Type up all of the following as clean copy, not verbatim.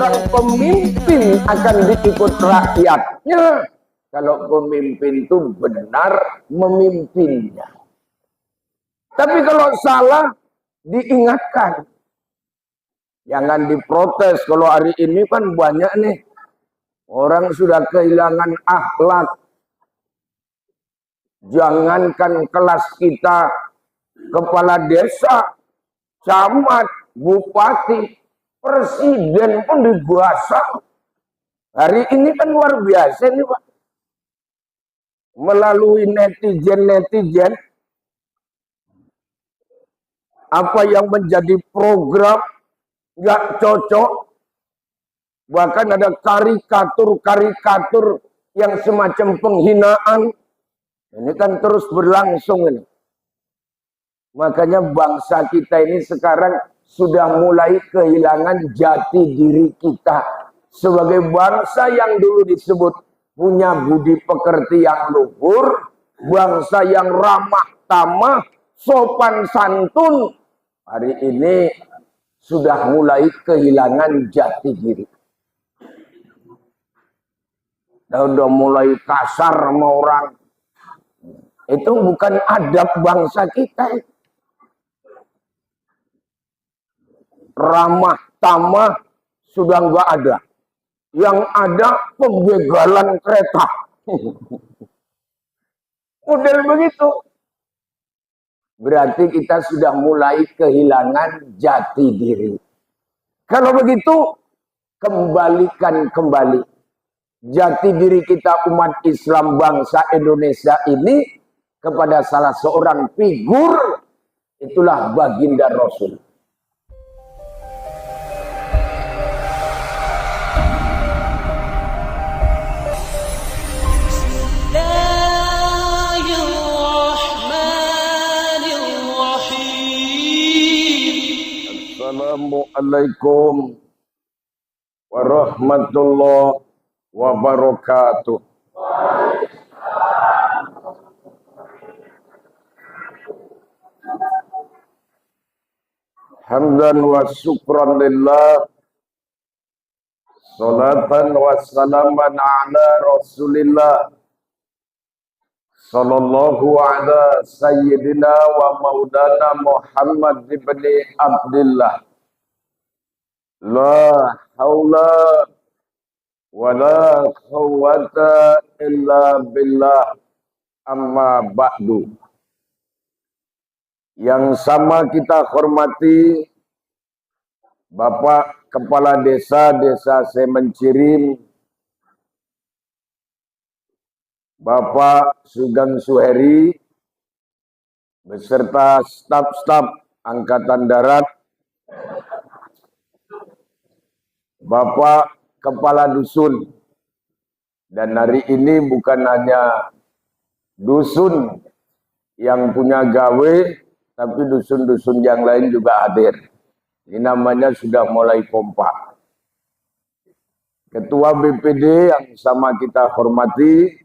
seorang pemimpin akan diikut rakyatnya kalau pemimpin itu benar memimpinnya. Tapi kalau salah, diingatkan. Jangan diprotes. Kalau hari ini kan banyak nih orang sudah kehilangan akhlak. Jangankan kelas kita, kepala desa, camat, bupati, presiden pun diguasa. Hari ini kan luar biasa nih Pak. Melalui netizen-netizen, apa yang menjadi program nggak cocok, bahkan ada karikatur-karikatur yang semacam penghinaan. Ini kan terus berlangsung ini. Makanya bangsa kita ini sekarang sudah mulai kehilangan jati diri kita sebagai bangsa yang dulu disebut punya budi pekerti yang luhur, bangsa yang ramah tamah, sopan santun. Hari ini sudah mulai kehilangan jati diri. Udah mulai kasar sama orang. Itu bukan adab bangsa kita. Ramah tamah sudah nggak ada. Yang ada pembegalan kereta. Model begitu. Berarti kita sudah mulai kehilangan jati diri. Kalau begitu, kembalikan kembali jati diri kita umat Islam bangsa Indonesia ini kepada salah seorang figur, itulah baginda Rasul. Assalamualaikum warahmatullahi wabarakatuh. Hamdan wa syukran lillah, salatan wa salaman ala rasulillah, sallallahu ala sayyidina wa maulana Muhammad ibni Abdillah. La haula wa la quwwata illa billah, amma ba'du. Yang sama kita hormati Bapak Kepala Desa Semencirim, Bapak Sugeng Suheri, beserta staf-staf Angkatan Darat, Bapak Kepala Dusun, dan hari ini bukan hanya dusun yang punya gawe, tapi dusun-dusun yang lain juga hadir. Ini namanya sudah mulai kompak. Ketua BPD yang sama kita hormati,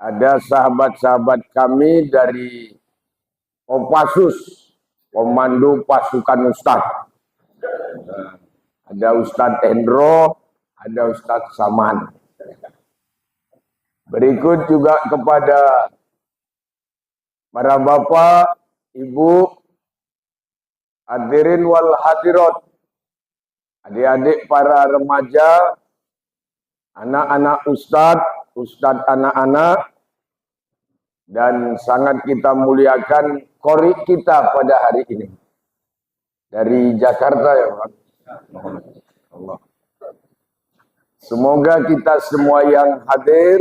ada sahabat-sahabat kami dari Kopassus, Komando Pasukan Ustadz. Ada Ustadz Hendro, ada Ustadz Saman. Berikut juga kepada para bapak, ibu, hadirin wal hadirat, adik-adik para remaja, anak-anak ustadz anak-anak, dan sangat kita muliakan qori kita pada hari ini. Dari Jakarta ya Pak. Allah. Semoga kita semua yang hadir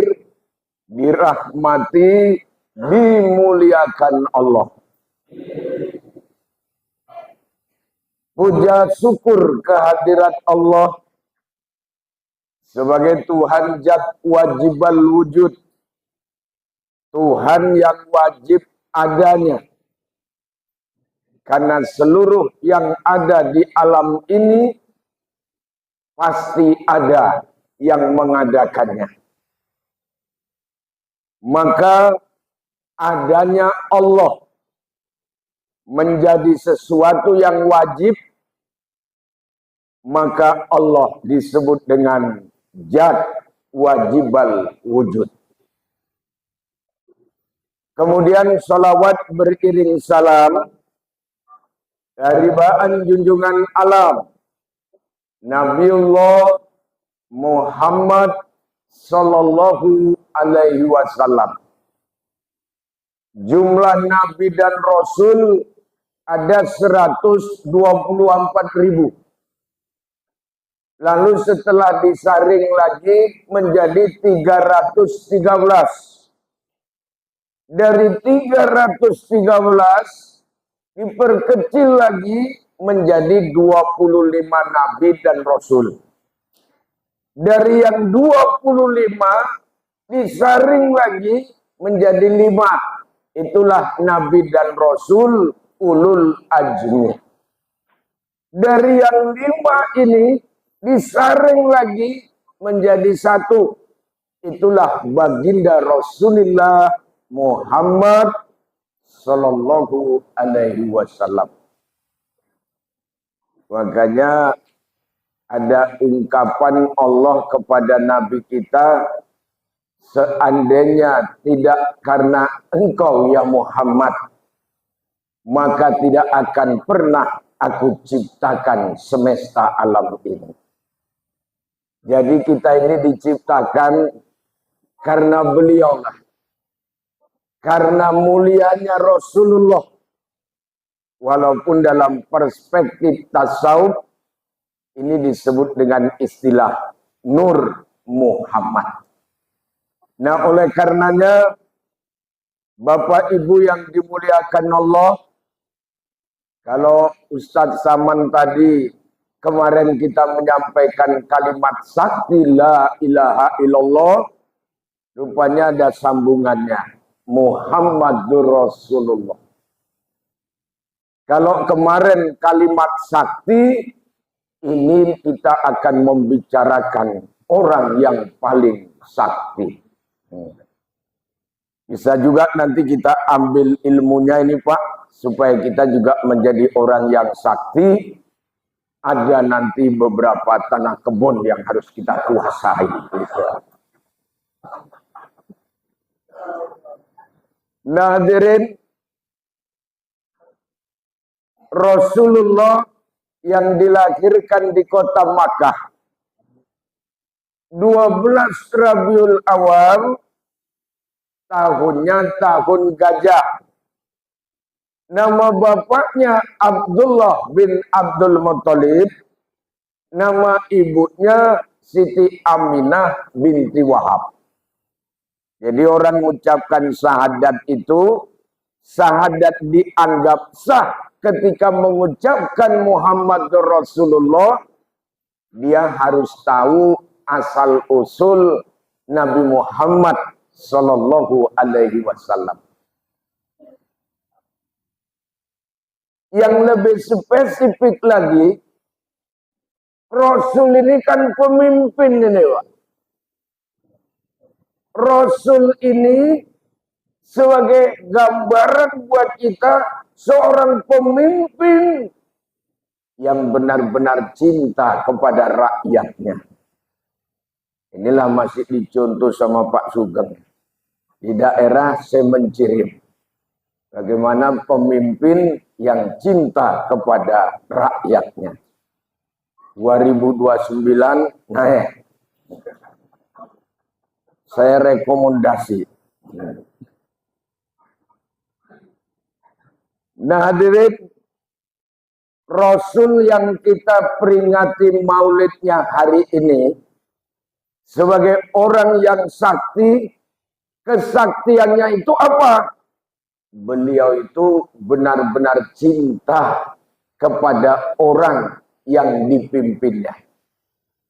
dirahmati, dimuliakan Allah. Puja syukur kehadirat Allah sebagai Tuhan Zat wajibal wujud, Tuhan yang wajib adanya. Karena seluruh yang ada di alam ini pasti ada yang mengadakannya. Maka adanya Allah menjadi sesuatu yang wajib maka Allah disebut dengan zat wajibal wujud. Kemudian salawat beriring salam dari baan junjungan alam Nabiullah Muhammad sallallahu alaihi wasallam. Jumlah nabi dan rasul ada 124.000. Lalu setelah disaring lagi menjadi 313. Dari 313 diperkecil lagi menjadi 25 nabi dan rasul. Dari yang 25 disaring lagi menjadi 5. Itulah nabi dan rasul ulul ajmi. Dari yang 5 ini disaring lagi menjadi 1. Itulah baginda Rasulullah Muhammad sallallahu alaihi wasallam. Makanya ada ungkapan Allah kepada Nabi kita, seandainya tidak karena engkau ya Muhammad, maka tidak akan pernah aku ciptakan semesta alam ini. Jadi kita ini diciptakan karena beliau lah. Karena mulianya Rasulullah. Walaupun dalam perspektif tasawuf ini disebut dengan istilah Nur Muhammad. Nah, oleh karenanya Bapak Ibu yang dimuliakan Allah, kalau Ustadz Saman tadi kemarin kita menyampaikan kalimat sakti la ilaha illallah, rupanya ada sambungannya. Muhammadur Rasulullah. Kalau kemarin kalimat sakti, ini kita akan membicarakan orang yang paling sakti. Bisa juga nanti kita ambil ilmunya ini Pak, supaya kita juga menjadi orang yang sakti. Ada nanti beberapa tanah kebun yang harus kita kuasai. Nah, hadirin, Rasulullah yang dilahirkan di kota Makkah 12 Rabiul Awal, tahunnya tahun gajah. Nama bapaknya Abdullah bin Abdul Muttalib, nama ibunya Siti Aminah binti Wahab. Jadi orang mengucapkan syahadat itu, syahadat dianggap sah ketika mengucapkan Muhammad Rasulullah, dia harus tahu asal usul Nabi Muhammad sallallahu alaihi wasallam. Yang lebih spesifik lagi, Rasul ini kan pemimpin ini, Pak. Rasul ini sebagai gambaran buat kita seorang pemimpin yang benar-benar cinta kepada rakyatnya. Inilah masih dicontoh sama Pak Sugeng di daerah Semencirim. Bagaimana pemimpin yang cinta kepada rakyatnya. 2029 naik. Saya rekomendasi. Nah, hadirin, Rasul yang kita peringati maulidnya hari ini sebagai orang yang sakti, kesaktiannya itu apa? Beliau itu benar-benar cinta kepada orang yang dipimpinnya.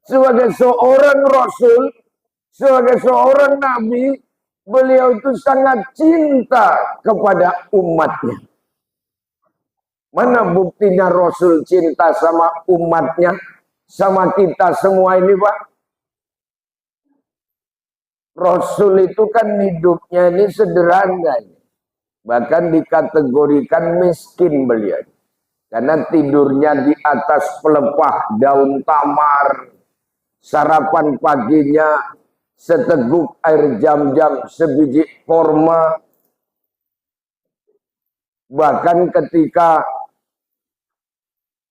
Sebagai seorang Rasul, sebagai seorang Nabi, beliau itu sangat cinta kepada umatnya. Mana buktinya Rasul cinta sama umatnya, sama kita semua ini, Pak? Rasul itu kan hidupnya ini sederhana. Bahkan dikategorikan miskin beliau. Karena tidurnya di atas pelepah daun tamar. Sarapan paginya seteguk air jam-jam, sebiji korma. Bahkan ketika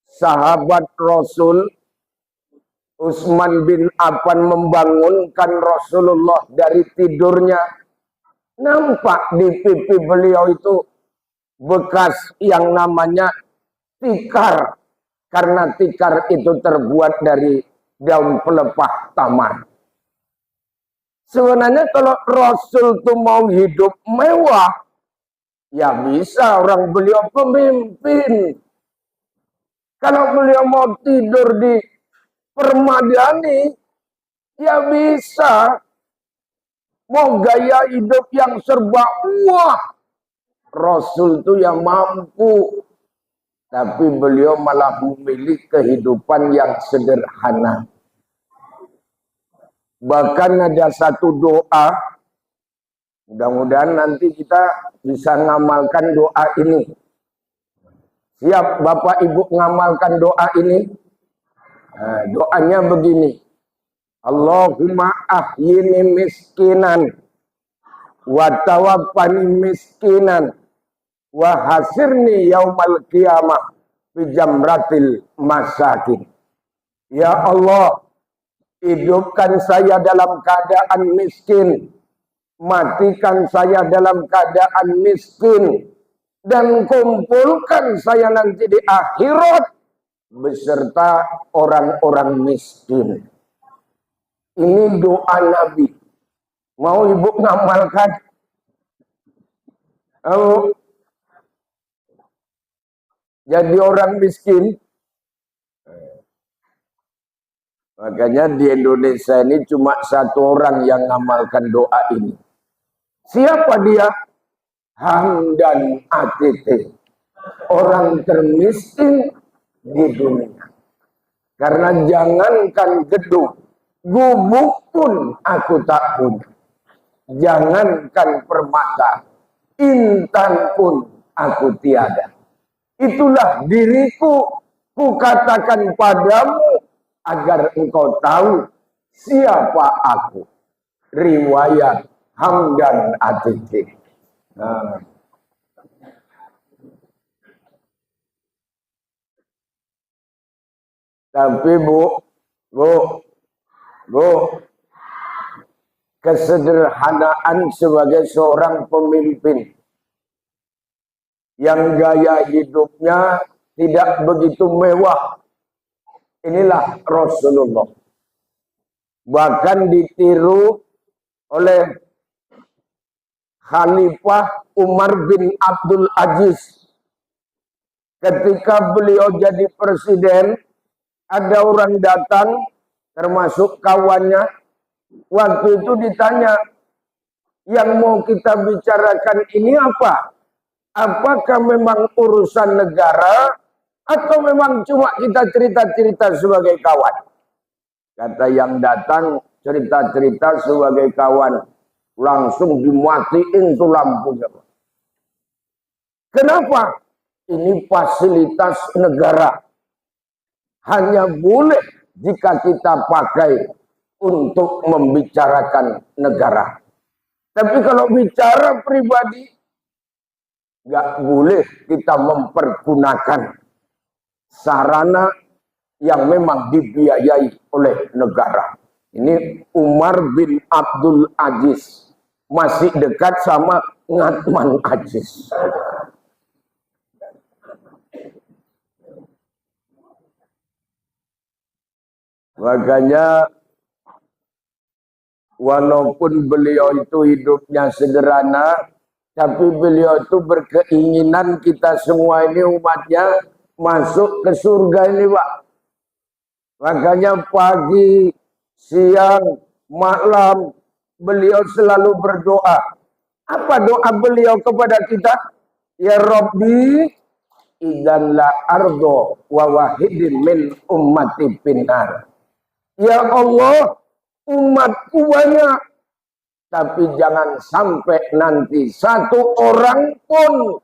sahabat Rasul Utsman bin Affan membangunkan Rasulullah dari tidurnya, nampak di pipi beliau itu bekas yang namanya tikar, karena tikar itu terbuat dari daun pelepah tamar. Sebenarnya kalau Rasul itu mau hidup mewah, ya bisa, orang beliau pemimpin. Kalau beliau mau tidur di permadani, ya bisa. Mau gaya hidup yang serba wah, Rasul itu yang mampu. Tapi beliau malah memilih kehidupan yang sederhana. Bahkan ada satu doa, mudah-mudahan nanti kita bisa ngamalkan doa ini. Siap Bapak Ibu ngamalkan doa ini? Nah, doanya begini. Allahumma ahyini miskinan wa tawaffani miskinan wa hasirni yaumal qiyamah fi jamratil masakin. Ya Allah, hidupkan saya dalam keadaan miskin, matikan saya dalam keadaan miskin, dan kumpulkan saya nanti di akhirat beserta orang-orang miskin. Ini doa Nabi. Mau ibu ngamalkan? Jadi orang miskin. Makanya di Indonesia ini cuma satu orang yang ngamalkan doa ini. Siapa dia? Hamdan ATT. Orang termiskin di dunia. Karena jangankan gedung, gubuk pun aku tak punya. Jangankan permata, intan pun aku tiada. Itulah diriku, ku katakan padamu, agar engkau tahu siapa aku. Riwayat Hamdan ATT. Nah. Tapi Bu, kesederhanaan sebagai seorang pemimpin yang gaya hidupnya tidak begitu mewah. Inilah Rasulullah. Bahkan ditiru oleh Khalifah Umar bin Abdul Aziz. Ketika beliau jadi presiden, ada orang datang, termasuk kawannya. Waktu itu ditanya, yang mau kita bicarakan ini apa? Apakah memang urusan negara, atau memang cuma kita cerita-cerita sebagai kawan? Kata yang datang, cerita-cerita sebagai kawan. Langsung dimatiin tuh lampunya. Kenapa? Ini fasilitas negara. Hanya boleh jika kita pakai untuk membicarakan negara. Tapi kalau bicara pribadi, nggak boleh kita mempergunakan sarana yang memang dibiayai oleh negara. Ini Umar bin Abdul Aziz. Masih dekat sama Ngatman Aziz. Makanya walaupun beliau itu hidupnya sederhana, tapi beliau itu berkeinginan kita semua ini umatnya masuk ke surga ini, Pak. Makanya pagi, siang, malam beliau selalu berdoa. Apa doa beliau kepada kita? Ya Rabbi, idzan la ardo wa wahidin min ummati finnar. Ya Allah, umatku banyak, tapi jangan sampai nanti satu orang pun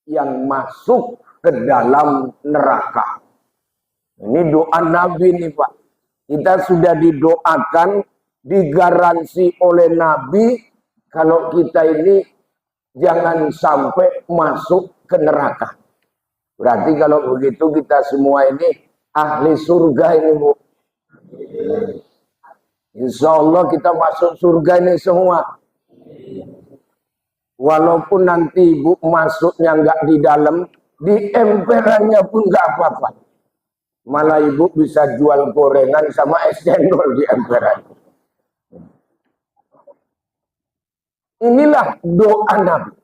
yang masuk ke dalam neraka. Ini doa Nabi nih Pak. Kita sudah didoakan, digaransi oleh Nabi kalau kita ini jangan sampai masuk ke neraka. Berarti kalau begitu kita semua ini ahli surga ini Bu. Insya Allah kita masuk surga ini semua. Walaupun nanti Ibu masuknya nggak di dalam, di emperannya pun nggak apa-apa. Malah Ibu bisa jual gorengan sama es cendol di emperan. Inilah doa Nabi.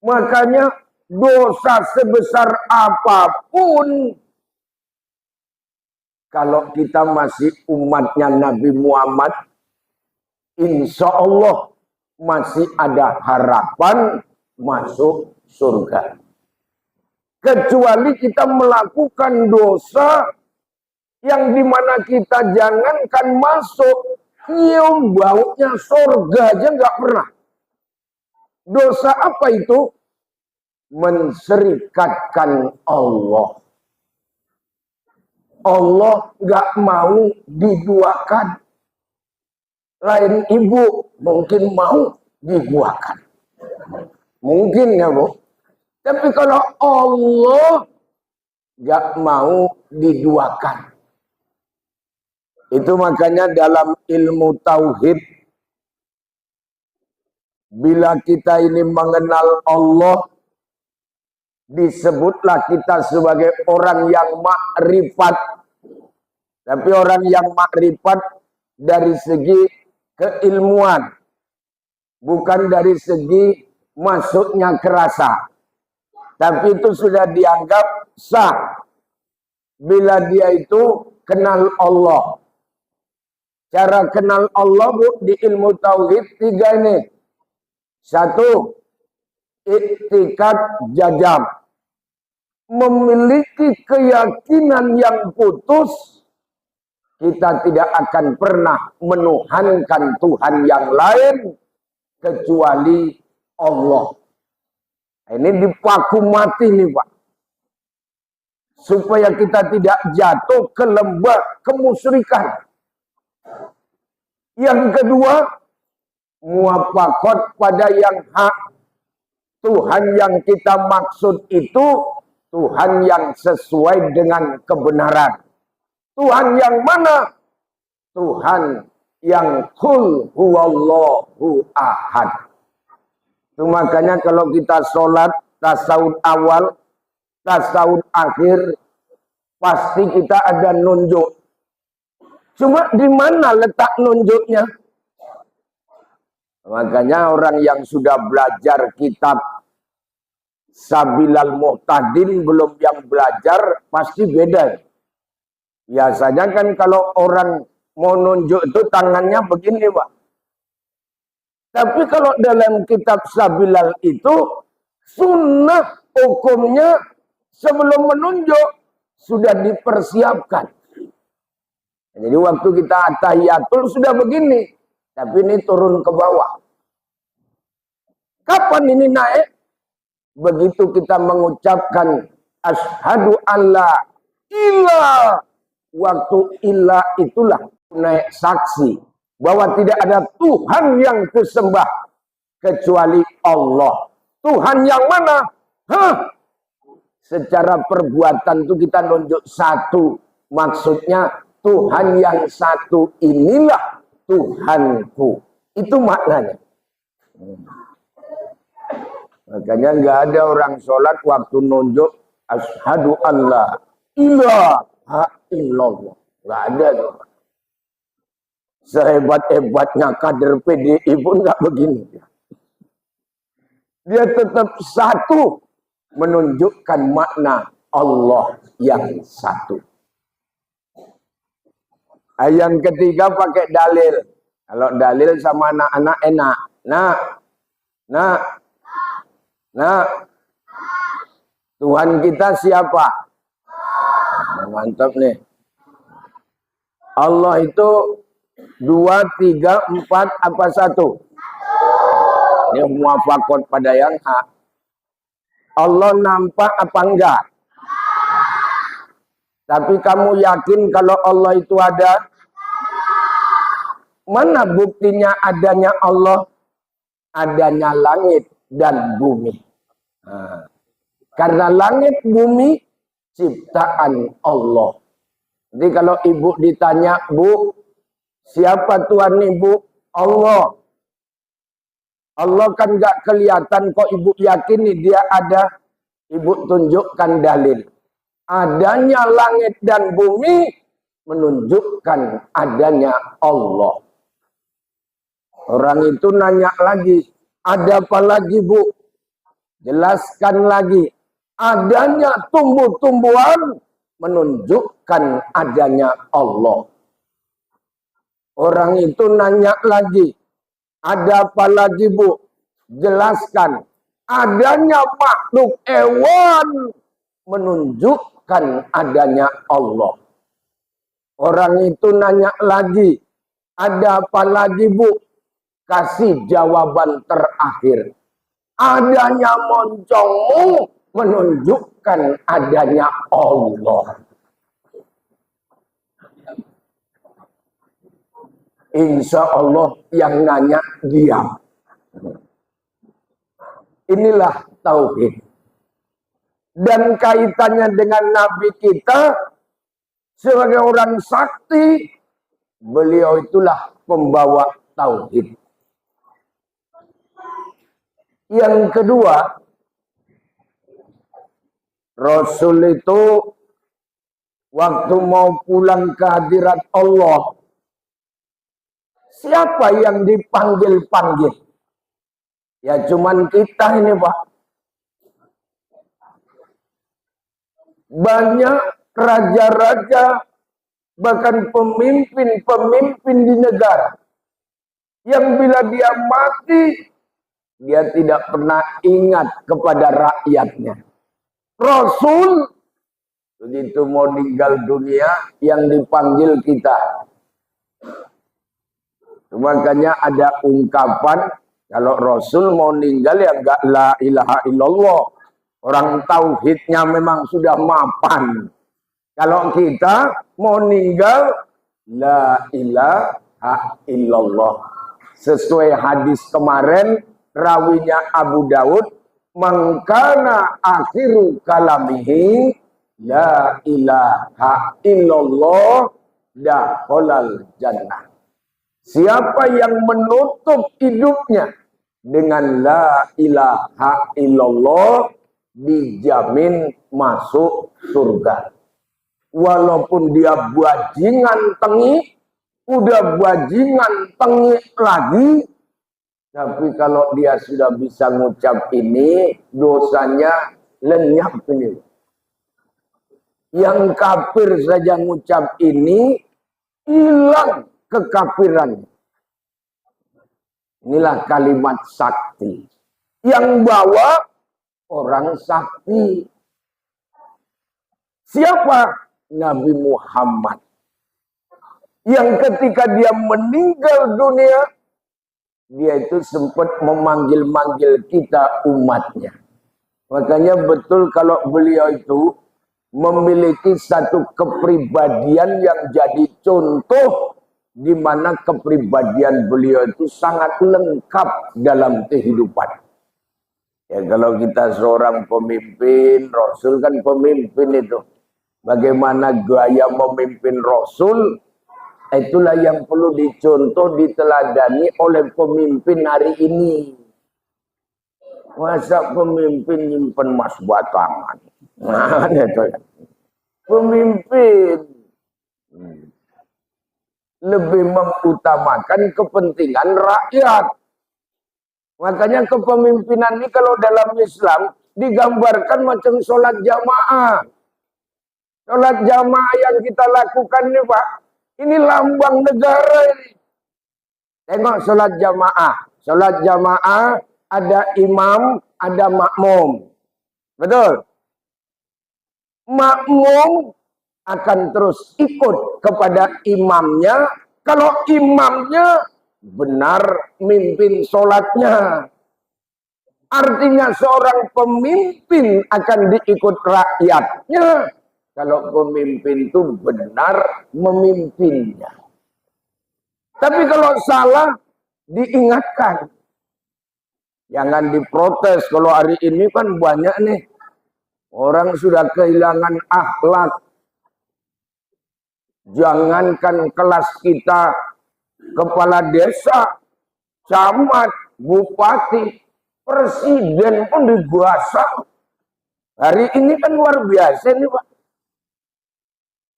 Makanya dosa sebesar apapun, kalau kita masih umatnya Nabi Muhammad, insya Allah masih ada harapan masuk surga. Kecuali kita melakukan dosa yang dimana kita jangankan masuk, nyium baunya surga aja nggak pernah. Dosa apa itu? Menserikatkan Allah. Allah nggak mau diduakan. Lain ibu mungkin mau diduakan. Mungkin ya Bu. Tapi kalau Allah nggak mau diduakan. Itu makanya dalam ilmu tauhid, bila kita ini mengenal Allah, disebutlah kita sebagai orang yang makrifat. Tapi orang yang makrifat dari segi keilmuan, bukan dari segi masuknya ke rasa. Tapi itu sudah dianggap sah bila dia itu kenal Allah. Cara kenal Allah Bu, di ilmu tauhid 3 ini. 1, iktikad jazam. Memiliki keyakinan yang putus, kita tidak akan pernah menuhankan Tuhan yang lain kecuali Allah. Ini dipaku mati nih Pak. Supaya kita tidak jatuh ke lembah kemusyrikan. Yang kedua, muwafaqat pada yang hak. Tuhan yang kita maksud itu Tuhan yang sesuai dengan kebenaran. Tuhan yang mana? Tuhan yang qul huwallahu ahad. Itu makanya kalau kita sholat tasawuf awal, tasawuf akhir, pasti kita ada nunjuk. Cuma di mana letak nunjuknya? Makanya orang yang sudah belajar kitab Sabilal Muhtadin belum yang belajar pasti beda. Biasanya kan kalau orang mau nunjuk itu tangannya begini Pak. Tapi kalau dalam kitab Sabilal itu sunnah hukumnya sebelum menunjuk sudah dipersiapkan. Jadi waktu kita atahiyatul sudah begini, tapi ini turun ke bawah. Kapan ini naik? Begitu kita mengucapkan asyhadu alla ilaha, waktu ilah itulah naik saksi bahwa tidak ada Tuhan yang kusembah kecuali Allah. Tuhan yang mana? Secara perbuatan itu kita nunjuk satu. Maksudnya Tuhan yang satu inilah Tuhanku. Itu maknanya. Makanya nggak ada orang sholat waktu nunjuk asyhadu alla ilaha illallah. Nggak ada tuh. Sehebat-hebatnya kader PDI pun nggak begini. Dia tetap satu, menunjukkan makna Allah yang satu. Yang ketiga pakai dalil. Kalau dalil sama anak-anak enak. Nah, Tuhan kita siapa? Mantap nih. Allah itu 2, 3, 4 apa 1? Ini muwafaqat pada yang hak. Allah nampak apa enggak? Tapi kamu yakin kalau Allah itu ada? Mana buktinya adanya Allah? Adanya langit dan bumi. Nah, karena langit bumi ciptaan Allah. Jadi kalau ibu ditanya, Bu, siapa Tuhan ibu? Allah. Allah kan gak kelihatan kok ibu yakini dia ada. Ibu tunjukkan dalil. Adanya langit dan bumi menunjukkan adanya Allah. Orang itu nanya lagi, ada apa lagi Bu? Jelaskan lagi. Adanya tumbuh-tumbuhan menunjukkan adanya Allah. Orang itu nanya lagi, ada apa lagi Bu? Jelaskan. Adanya makhluk hewan menunjukkan adanya Allah. Orang itu nanya lagi, ada apa lagi Bu? Kasih jawaban terakhir. Adanya moncongmu menunjukkan adanya Allah. Insya Allah yang nanya diam. Inilah tauhid. Dan kaitannya dengan Nabi kita sebagai orang sakti, beliau itulah pembawa tauhid. Yang kedua, Rasul itu waktu mau pulang ke hadirat Allah, siapa yang dipanggil-panggil? Ya cuman kita ini Pak. Banyak raja-raja, bahkan pemimpin-pemimpin di negara, yang bila dia mati, dia tidak pernah ingat kepada rakyatnya. Rasul begitu mau meninggal dunia yang dipanggil kita. Makanya ada ungkapan kalau Rasul mau meninggal ya enggak la ilaha illallah. Orang tauhidnya memang sudah mapan. Kalau kita mau meninggal la ilaha illallah. Sesuai hadis kemarin rawinya Abu Daud, mangkana akhiru kalamihi la ilaha illallah dakhalal jannah. Siapa yang menutup hidupnya dengan la ilaha illallah dijamin masuk surga. Walaupun dia bajingan tengi, udah bajingan tengi lagi, tapi kalau dia sudah bisa ngucap ini, dosanya lenyap ini. Yang kafir saja ngucap ini, hilang kekafiran. Inilah kalimat sakti. Yang bawa orang sakti. Siapa? Nabi Muhammad. Yang ketika dia meninggal dunia, dia itu sempat memanggil-manggil kita umatnya. Makanya betul kalau beliau itu memiliki satu kepribadian yang jadi contoh di mana kepribadian beliau itu sangat lengkap dalam kehidupan. Ya kalau kita seorang pemimpin, Rasul kan pemimpin itu. Bagaimana gaya memimpin Rasul, itulah yang perlu dicontoh, diteladani oleh pemimpin hari ini. Masa pemimpin nyimpen mas batangan? Nah, itu ya. Pemimpin lebih mengutamakan kepentingan rakyat. Makanya kepemimpinan ini kalau dalam Islam digambarkan macam sholat jamaah. Sholat jamaah yang kita lakukan ini Pak, ini lambang negara ini. Tengok sholat jamaah. Sholat jamaah ada imam, ada makmum. Betul? Makmum akan terus ikut kepada imamnya kalau imamnya benar mimpin sholatnya. Artinya seorang pemimpin akan diikut rakyatnya kalau pemimpin itu benar memimpinnya. Tapi kalau salah, diingatkan. Jangan diprotes. Kalau hari ini kan banyak nih orang sudah kehilangan akhlak. Jangankan kelas kita, kepala desa, camat, bupati, presiden pun diguasa. Hari ini kan luar biasa nih Pak.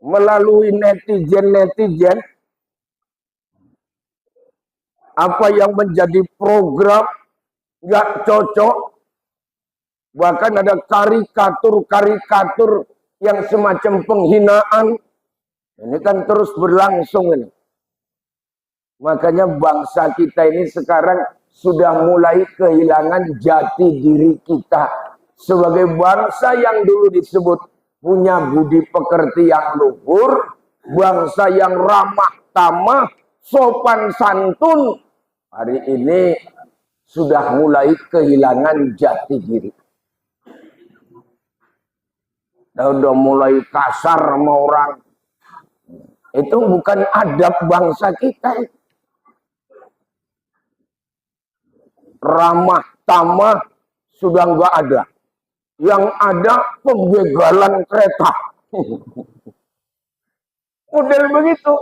Melalui netizen, apa yang menjadi program nggak cocok. Bahkan ada karikatur-karikatur yang semacam penghinaan. Ini kan terus berlangsung ini. Makanya bangsa kita ini sekarang sudah mulai kehilangan jati diri kita. Sebagai bangsa yang dulu disebut punya budi pekerti yang luhur, bangsa yang ramah tamah, sopan santun, hari ini sudah mulai kehilangan jati diri. Udah mulai kasar sama orang. Itu bukan adab bangsa kita. Ramah tamah sudah nggak ada. Yang ada pembegalan kereta. Model begitu.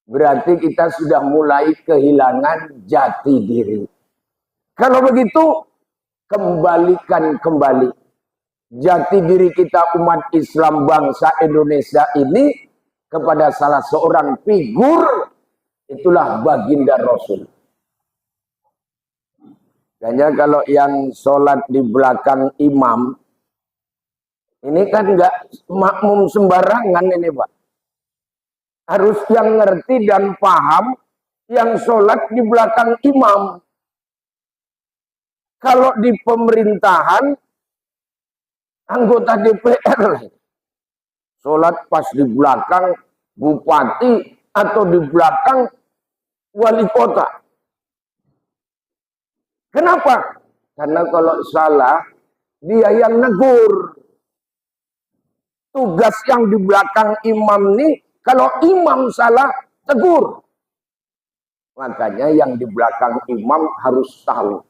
Berarti kita sudah mulai kehilangan jati diri. Kalau begitu, kembalikan kembali jati diri kita umat Islam bangsa Indonesia ini kepada salah seorang figur, itulah baginda Rasul. Kayaknya kalau yang sholat di belakang imam, ini kan nggak makmum sembarangan ini Pak. Harus yang ngerti dan paham yang sholat di belakang imam. Kalau di pemerintahan, anggota DPR, sholat pas di belakang bupati atau di belakang wali kota. Kenapa? Karena kalau salah, dia yang negur. Tugas yang di belakang imam nih, kalau imam salah, tegur. Makanya yang di belakang imam harus tahu.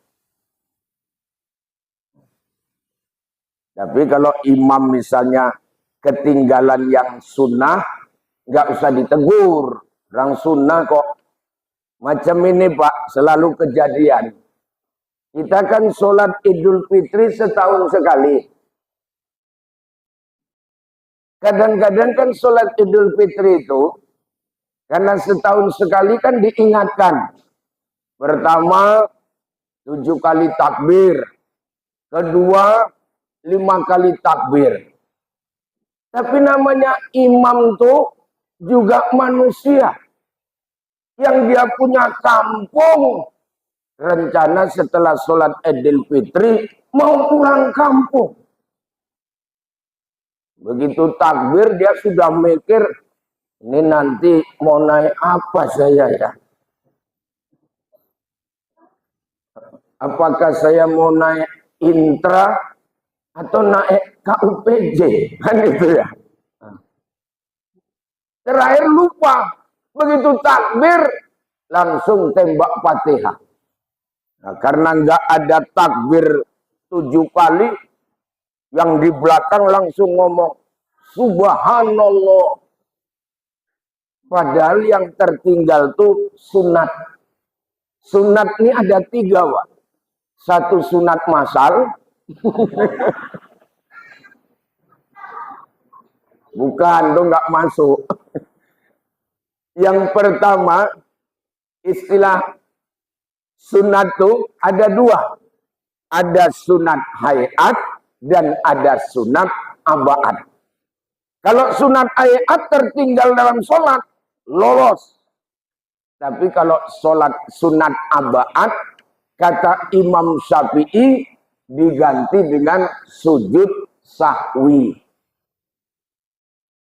Tapi kalau imam misalnya ketinggalan yang sunnah, nggak usah ditegur. Orang sunnah kok. Macam ini Pak, selalu kejadian. Kita kan sholat Idul Fitri setahun sekali. Kadang-kadang kan sholat Idul Fitri itu, karena setahun sekali kan diingatkan. Pertama, 7 kali takbir. Kedua, 5 kali takbir. Tapi namanya imam tuh juga manusia. Yang dia punya kampung. Rencana setelah sholat Idul Fitri mau pulang kampung. Begitu takbir dia sudah mikir, ini nanti mau naik apa saya ya? Apakah saya mau naik Intra atau naik KUPJ? Kan itu ya. Terakhir lupa. Begitu takbir langsung tembak Fatihah. Nah, karena nggak ada takbir 7 kali, yang di belakang langsung ngomong Subhanallah. Padahal yang tertinggal tuh sunat. Sunat ini ada 3 Pak. 1 sunat masal. Bukan, itu nggak masuk. Yang pertama, istilah sunat itu ada 2. Ada sunat hayat dan ada sunat abaat. Kalau sunat hayat tertinggal dalam sholat, lolos. Tapi kalau sholat sunat abaat, kata Imam Syafi'i, diganti dengan sujud sahwi.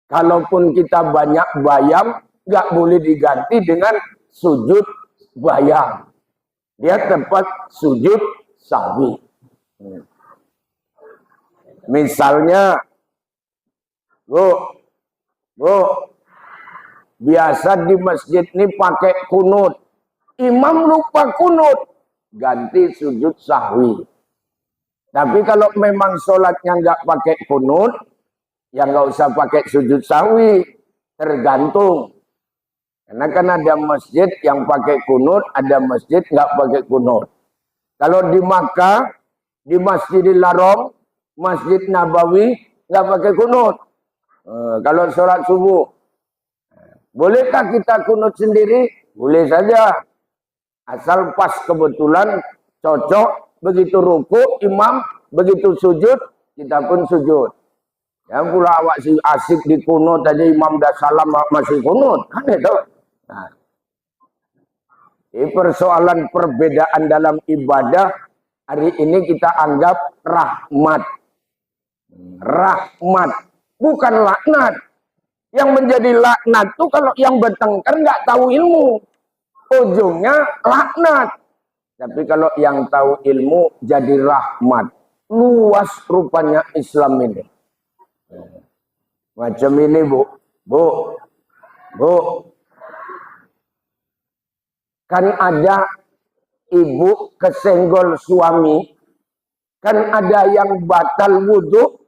Kalaupun kita banyak bayam, nggak boleh diganti dengan sujud bayam. Dia tempat sujud sahwi. Misalnya, Bu, biasa di masjid ini pakai kunut. Imam lupa kunut, ganti sujud sahwi. Tapi kalau memang sholatnya nggak pakai kunut, ya nggak usah pakai sujud sahwi. Tergantung. Karena kan ada masjid yang pakai kunut, ada masjid nggak pakai kunut. Kalau di Makkah, di Masjidil Haram, Masjid Nabawi nggak pakai kunut. Kalau sholat subuh, bolehkah kita kunut sendiri? Boleh saja. Asal pas kebetulan cocok, begitu ruku imam, begitu sujud kita pun sujud. Yang pula awak si asik di kunut tadi imam dah salam masih kunut, kan itu. Nah, ini persoalan perbedaan dalam ibadah hari ini kita anggap rahmat. Rahmat, bukan laknat. Yang menjadi laknat itu kalau yang bertengkar nggak tahu ilmu, ujungnya laknat. Tapi kalau yang tahu ilmu jadi rahmat. Luas rupanya Islam ini. Macam ini Bu. Kan ada ibu kesenggol suami. Kan ada yang batal wudhu.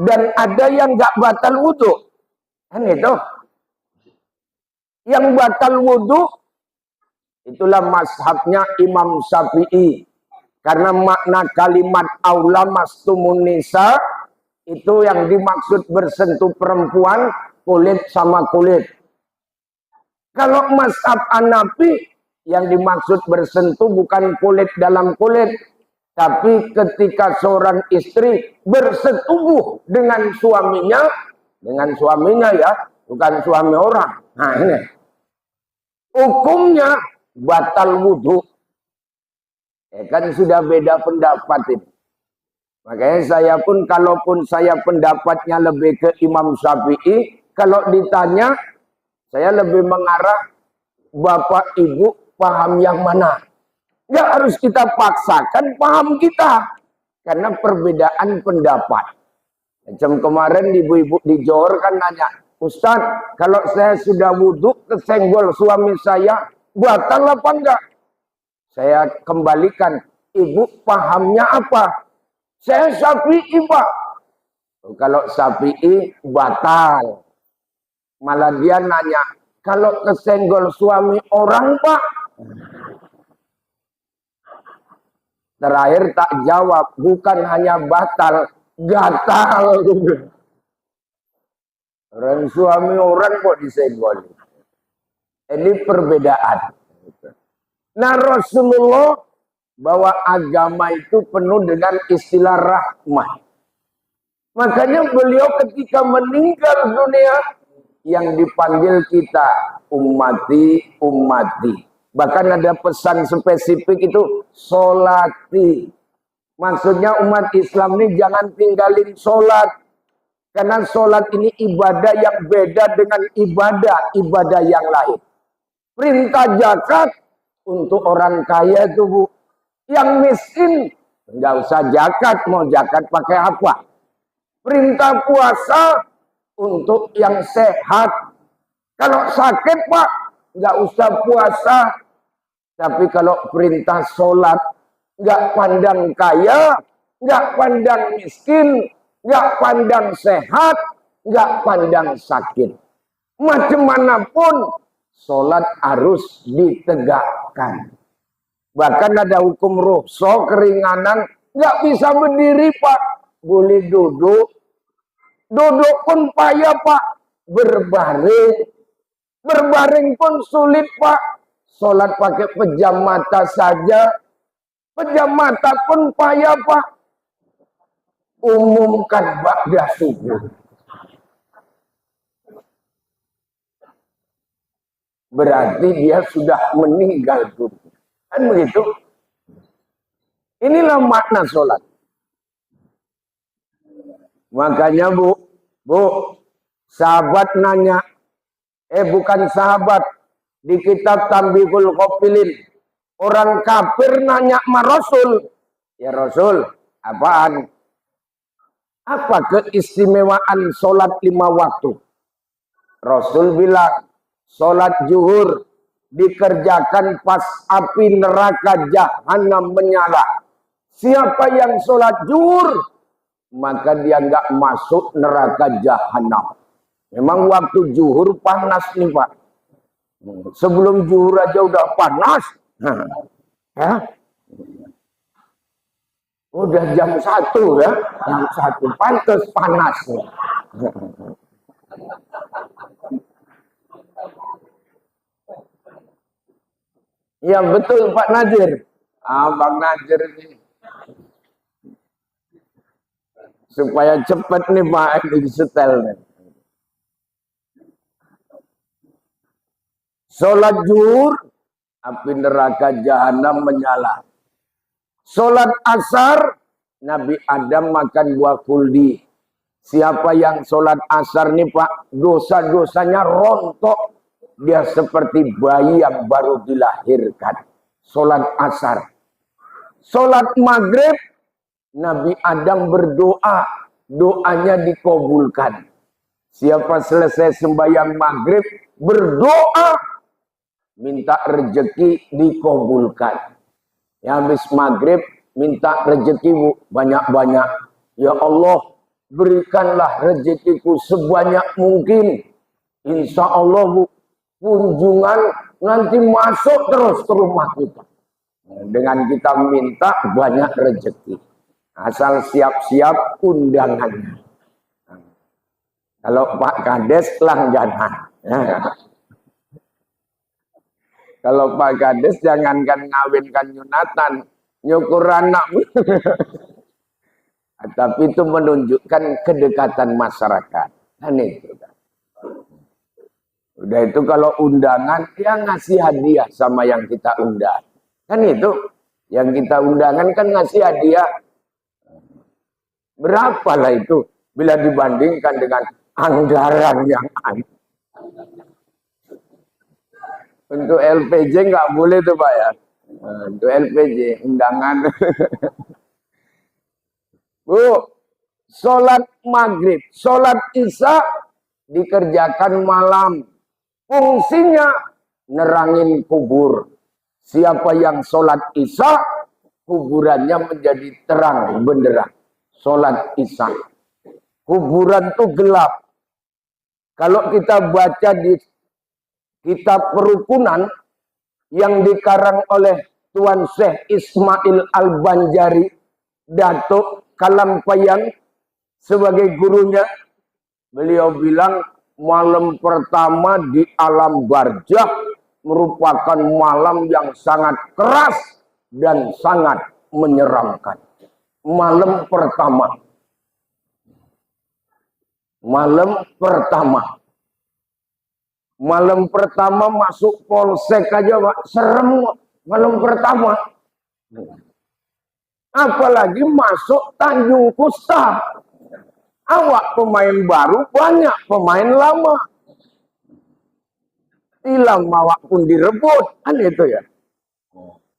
Dan ada yang nggak batal wudhu. Kan itu. Yang batal wudhu, itulah mazhabnya Imam Syafi'i. Karena makna kalimat aula mastumun nisa, itu yang dimaksud bersentuh perempuan, kulit sama kulit. Kalau mazhab Hanafi, yang dimaksud bersentuh bukan kulit dalam kulit, tapi ketika seorang istri bersetubuh dengan suaminya ya, bukan suami orang. Nah ini, hukumnya batal wudhu. Kan sudah beda pendapat ini. Makanya saya pun, kalaupun saya pendapatnya lebih ke Imam Syafi'i, kalau ditanya, saya lebih mengarah Bapak Ibu paham yang mana. Ya harus kita paksakan paham kita. Karena perbedaan pendapat. Macam kemarin ibu-ibu di Johor kan nanya, Ustadz, kalau saya sudah wudhu kesenggol suami saya, batal apa enggak? Saya kembalikan, ibu pahamnya apa? Saya Syafi'i Pak. Kalau Syafi'i batal. Malah dia nanya, kalau kesenggol suami orang Pak? Terakhir tak jawab, bukan hanya batal, gatal. Orang suami orang kok disenggol. Ini perbedaan. Nah Rasulullah bahwa agama itu penuh dengan istilah rahmat. Makanya beliau ketika meninggal dunia, yang dipanggil kita ummati, ummati. Bahkan ada pesan spesifik itu solati. Maksudnya umat Islam ini jangan tinggalin solat. Karena solat ini ibadah yang beda dengan ibadah yang lain. Perintah zakat untuk orang kaya itu Bu. Yang miskin nggak usah zakat, mau zakat pakai apa? Perintah puasa untuk yang sehat. Kalau sakit Pak, nggak usah puasa. Tapi kalau perintah sholat, nggak pandang kaya, nggak pandang miskin, nggak pandang sehat, nggak pandang sakit. Macam manapun, sholat harus ditegakkan. Bahkan ada hukum rukhsah keringanan, nggak bisa berdiri Pak, boleh duduk. Duduk pun payah Pak, berbaring pun sulit Pak. Sholat pakai pejam mata saja, pejam mata pun payah Pak. Umumkan ba'da subuh. Berarti dia sudah meninggal dunia. Kan begitu? Inilah makna sholat. Makanya Bu, sahabat nanya, bukan sahabat, di kitab Tambihul Qafilin, Orang kafir nanya sama Rasul. Ya Rasul, apaan? Apa keistimewaan sholat 5 waktu? Rasul bilang, sholat zuhur dikerjakan pas api neraka jahanam menyala. Siapa yang sholat zuhur, maka dia nggak masuk neraka jahanam. Memang waktu zuhur panas nih Pak. Sebelum zuhur aja udah panas. Hah? Udah jam 1 ya. Jam 1 pantas panas. Ya betul Pak Najir. Bang Najir ini. Supaya cepat nih Pak di setel nih. Sholat zuhur, api neraka jahanam menyala. Sholat asar, Nabi Adam makan buah kuldi. Siapa yang sholat asar nih Pak, dosa-dosanya rontok. Dia seperti bayi yang baru dilahirkan. Sholat asar. Sholat maghrib, Nabi Adam berdoa, doanya dikabulkan. Siapa selesai sembahyang maghrib, berdoa, minta rezeki dikabulkan. Ya habis maghrib, minta rezeki banyak-banyak. Ya Allah, berikanlah rezekiku sebanyak mungkin. Insya Allah Bu, kunjungan nanti masuk terus ke rumah kita. Dengan kita minta banyak rezeki. Asal siap-siap undangannya. Kalau Pak Kades langganan. Kalau Pak Kades jangankan ngawinkan nyunatan, nyukur anak. Tapi itu menunjukkan kedekatan masyarakat. Kan itu kan. Udah itu kalau undangan, ya ngasih hadiah sama yang kita undang. Kan itu. Yang kita undangan kan ngasih hadiah. Berapalah itu bila dibandingkan dengan anggaran yang ada. Untuk LPJ nggak boleh tuh Pak ya. Untuk LPJ undangan. Bu, sholat maghrib, sholat isya dikerjakan malam. Fungsinya nerangin kubur. Siapa yang sholat isya, kuburannya menjadi terang benderang. Sholat isya. Kuburan itu gelap. Kalau kita baca di kitab perukunan yang dikarang oleh Tuan Syekh Ismail Al-Banjari, Datuk Kalampayang sebagai gurunya, beliau bilang malam pertama di alam barzakh merupakan malam yang sangat keras dan sangat menyeramkan. Malam pertama. Malam pertama. Malam pertama masuk polsek aja Pak, serem malam pertama. Apalagi masuk Tanjung Kusta. Awak pemain baru, banyak pemain lama. Tilam awak pun direbut, kan itu ya.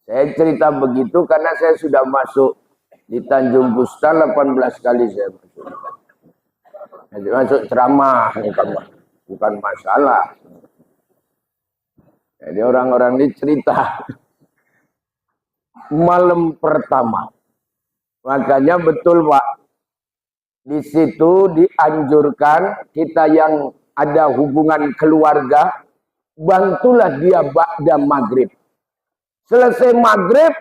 Saya cerita begitu karena saya sudah masuk di Tanjung Kusta 18 kali saya masuk. Masuk ceramah, bukan masalah. Jadi orang-orang ini cerita malam pertama. Makanya betul Pak, di situ dianjurkan kita yang ada hubungan keluarga, bantulah dia ba'da maghrib. Selesai maghrib,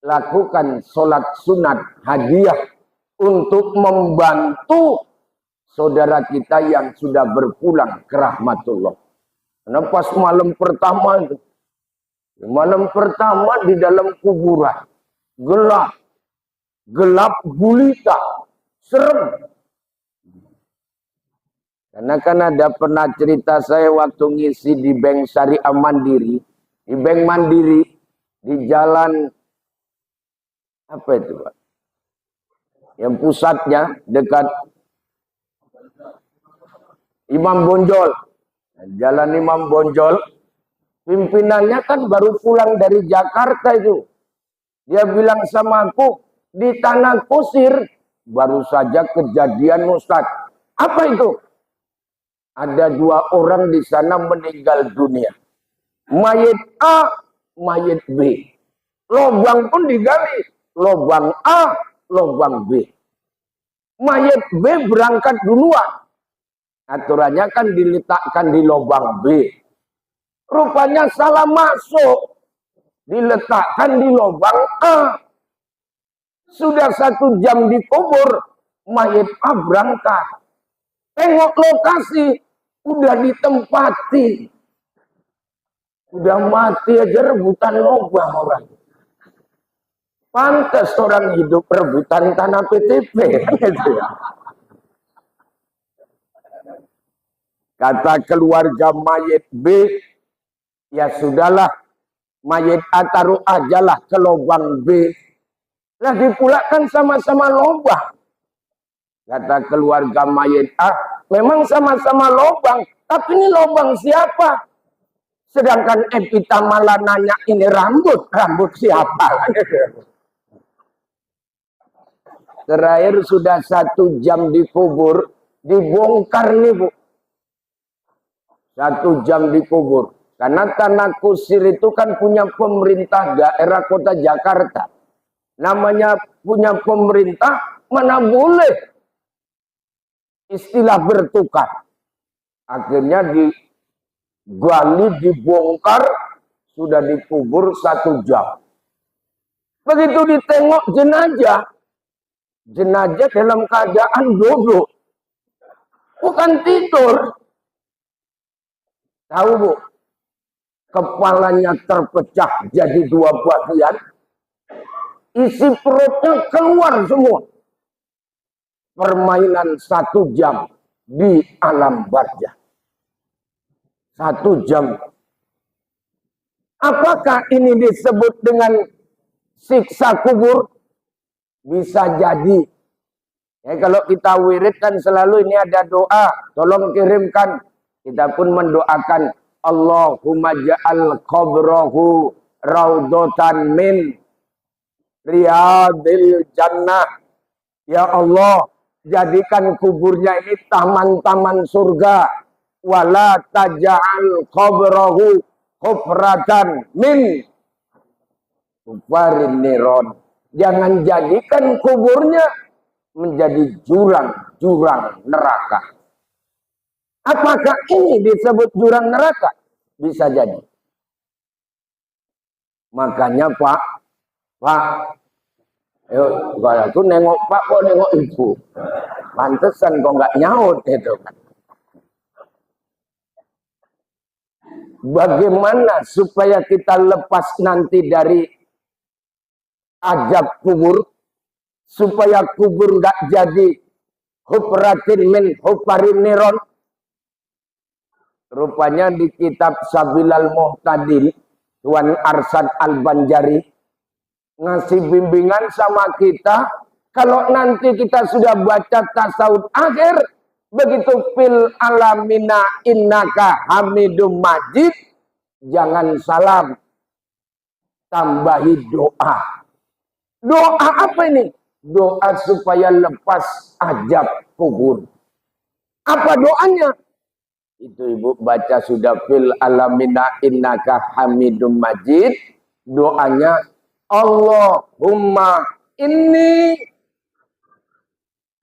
lakukan sholat sunat hadiah untuk membantu saudara kita yang sudah berpulang ke rahmatullah. Karena pas malam pertama itu, malam pertama di dalam kuburan, gelap, gelap gulita, serem. Karena kan ada pernah cerita saya waktu ngisi di Bank Syariah Mandiri, di Bank Mandiri, di jalan apa itu Pak? Yang pusatnya dekat Imam Bonjol. Jalan Imam Bonjol, Pimpinannya kan baru pulang dari Jakarta itu. Dia bilang sama aku, di Tanah Kusir baru saja kejadian Ustaz. Apa itu? Ada 2 orang di sana meninggal dunia. Mayit A, mayit B. Lobang pun digali. Lobang A, lobang B. Mayit B berangkat duluan. Aturannya kan diletakkan di lobang B. Rupanya salah masuk. Diletakkan di lobang A. Sudah 1 jam dikubur. Mayit A berangkat. Tengok lokasi. Udah ditempati. Udah mati aja rebutan lobang orang. Pantas orang hidup rebutan tanah PTP. Gitu ya. Kata keluarga mayit B, ya sudahlah, mayit A taruh ajalah ke lubang B. Lagi pula kan sama-sama lubang. Kata keluarga mayit A, memang sama-sama lubang, tapi ini lubang siapa? Sedangkan Epita malah nanya ini rambut siapa? Terakhir sudah 1 jam dikubur, dibongkar nih Bu. 1 jam dikubur. Karena Tanah Kusir itu kan punya pemerintah daerah kota Jakarta. Namanya punya pemerintah, mana boleh istilah bertukar. Akhirnya digali, dibongkar, sudah dikubur 1 jam. Begitu ditengok jenazah, jenazah dalam keadaan duduk. Bukan tidur. Tahu Bu, kepalanya terpecah jadi 2 bagian, isi perutnya keluar semua. Permainan 1 jam di alam barzah. 1 jam. Apakah ini disebut dengan siksa kubur? Bisa jadi. Ya, kalau kita wirid kan selalu ini ada doa, tolong kirimkan. Kita pun mendoakan Allahumma ja'al qabrahu raudhatan min riyadil jannah. Ya Allah, jadikan kuburnya ini taman-taman surga. Wala taj'al qabrahu hufratan min hufarin niron. Jangan jadikan kuburnya menjadi jurang-jurang neraka. Apakah ini disebut jurang neraka? Bisa jadi. Makanya Pak, kalau aku nengok Pak kok nengok Ibu. Pantesan kok nggak nyaut itu kan. Bagaimana supaya kita lepas nanti dari azab kubur, supaya kubur nggak jadi hufratin min hufarin niron? Rupanya di kitab Sabilal Muhtadin, Tuan Arsad Al-Banjari ngasih bimbingan sama kita. Kalau nanti kita sudah baca tasawuf akhir, begitu fil alamina innaka hamidum majid, jangan salam, tambahi doa. Doa apa ini? Doa supaya lepas azab kubur. Apa doanya? Itu Ibu baca sudah fil alamina innaka hamidum majid. Doanya Allahumma inni.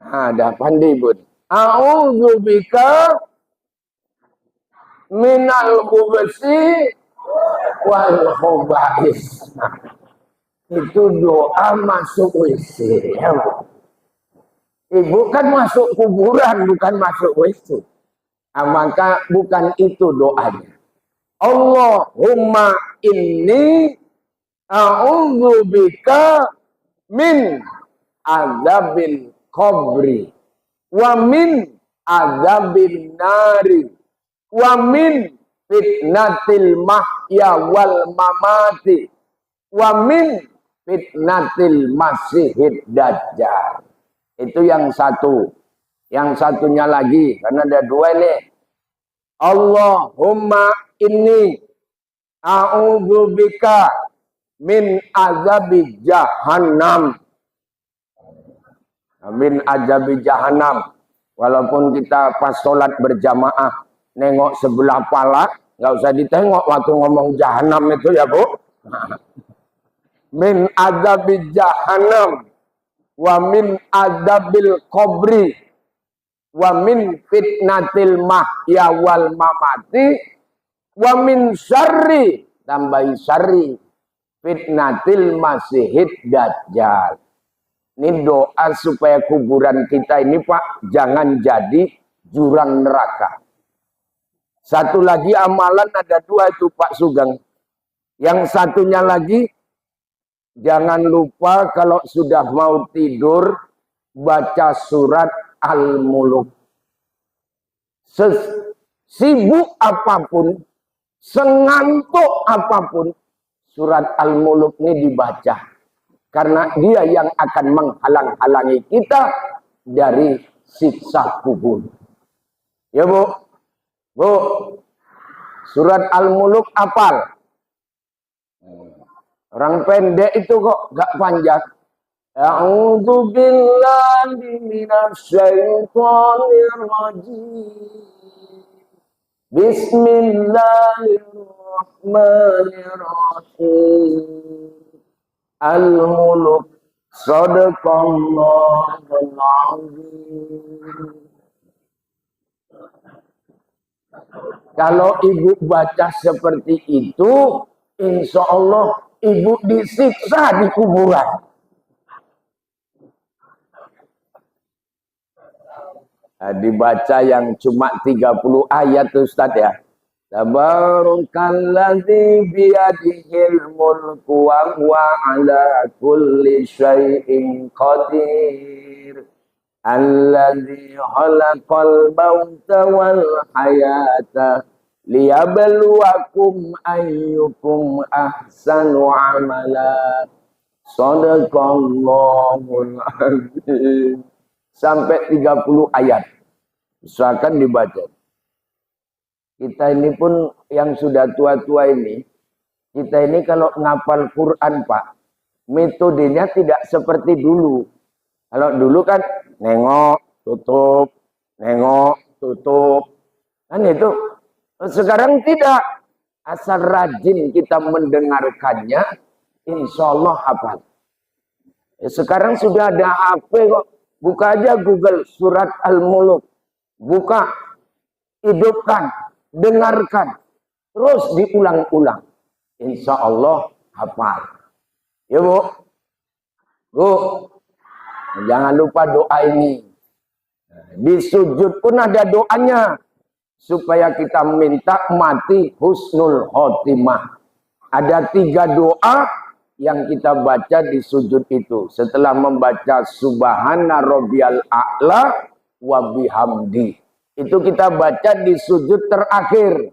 Ada pandai Ibu. A'udzubika minal khubuthi wal khaba'is. Itu doa masuk WC. Ya, Ibu kan masuk kuburan, bukan masuk WC. Maka bukan itu doanya. Allahumma inni a'udzubika min adzabil qabri wa min adzabil nari wa min fitnatil mahya wal mamati wa min fitnatil masihid dajjal. Itu yang satu. Yang satunya lagi, karena ada 2 ini. Allahumma inni a'udzubika min azabi jahannam. Min azabi jahannam. Walaupun kita pas sholat berjamaah nengok sebelah pala, nggak usah ditengok waktu ngomong jahanam itu ya Bu. Min azabi jahannam wa min azabil qabri wa min fitnatil mahya wal mamati wa min syarri, tambahi syarri, fitnatil masihid dajjal. Ini doa supaya kuburan kita ini Pak jangan jadi jurang neraka. Satu lagi amalan ada dua itu Pak Sugeng. Yang satunya lagi, jangan lupa kalau sudah mau tidur baca surat Al-Muluk. Sibuk apapun, sengantuk apapun, surat Al-Muluk ini dibaca. Karena dia yang akan menghalang-halangi kita dari siksa kubur. Ya Bu, Bu, surat Al-Muluk apal. Orang pendek itu kok gak panjang. A'udzu billahi minasyaitonir rajim. Bismillahirrahmanirrahim. Al-Muluk Sadaqallahul Azim. Kalau ibu baca seperti itu, insya Allah ibu disiksa di kuburan. Nah, dibaca yang cuma 30 ayat Ustaz ya. Tabarakalladzi biyadihil mulku wa huwa ala kulli syai'in qadir. Alladzi khalaqal mauta wal hayata liyabluwakum ayyukum ahsanu amala. Shadaqallahul azim. Sampai 30 ayat. Usahakan dibaca. Kita ini pun yang sudah tua-tua ini, kita ini kalau ngapal Quran Pak, metodenya tidak seperti dulu. Kalau dulu kan nengok, tutup, nengok, tutup. Kan itu. Sekarang tidak. Asal rajin kita mendengarkannya, insya Allah hafal. Sekarang sudah ada HP kok. Buka aja Google surat Al-Muluk. Buka, hidupkan, dengarkan. Terus diulang-ulang. Insya Allah hafal. Ya Bu. Bu. Jangan lupa doa ini. Di sujud pun ada doanya. Supaya kita minta mati husnul khotimah. Ada 3 doa yang kita baca di sujud itu. Setelah membaca Subhana Rabbiyal A'la wa bihamdi. Itu kita baca di sujud terakhir.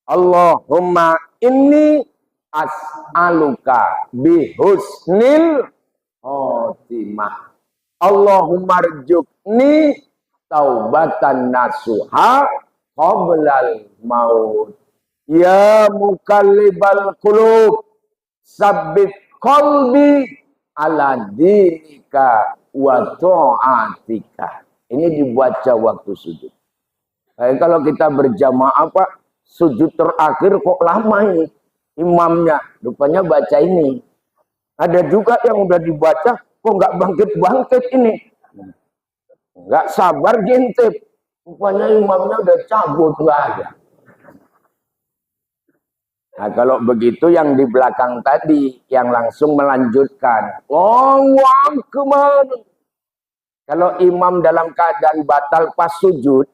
Allahumma inni as'aluka bihusnil khotimah. Allahumma rjukni taubatan nasuha qoblal maut. Ya mukallibal qulub sabbit qalbi ala dinika wa ta'atika. Ini dibaca waktu sujud. Kalau kita berjamaah Pak, sujud terakhir kok lama ini. Imamnya rupanya baca ini. Ada juga yang udah dibaca kok nggak bangkit-bangkit ini. Nggak sabar ngintip. Rupanya imamnya udah cabut, nggak ada. Nah kalau begitu yang di belakang tadi yang langsung melanjutkan. Allahu Akbar. Kalau imam dalam keadaan batal pas sujud,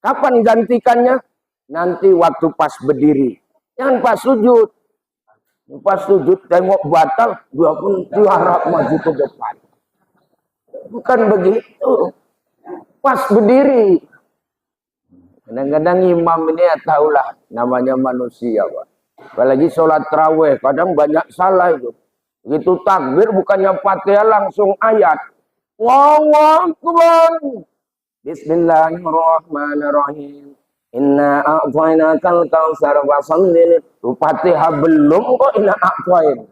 kapan gantikannya? Nanti waktu pas berdiri. Jangan pas sujud. Pas sujud tengok batal, dia pun diharap maju ke depan. Bukan begitu. Pas berdiri. Kadang-kadang imam ini ya tahulah namanya manusia Pak. Apalagi sholat tarawih, kadang banyak salah itu. Begitu takbir bukannya Fatihah langsung ayat. Allahu Akbar. Bismillahirrahmanirrahim. Inna a'tainakal kautsar fasalli. Fatihah belum kok inna a'tain.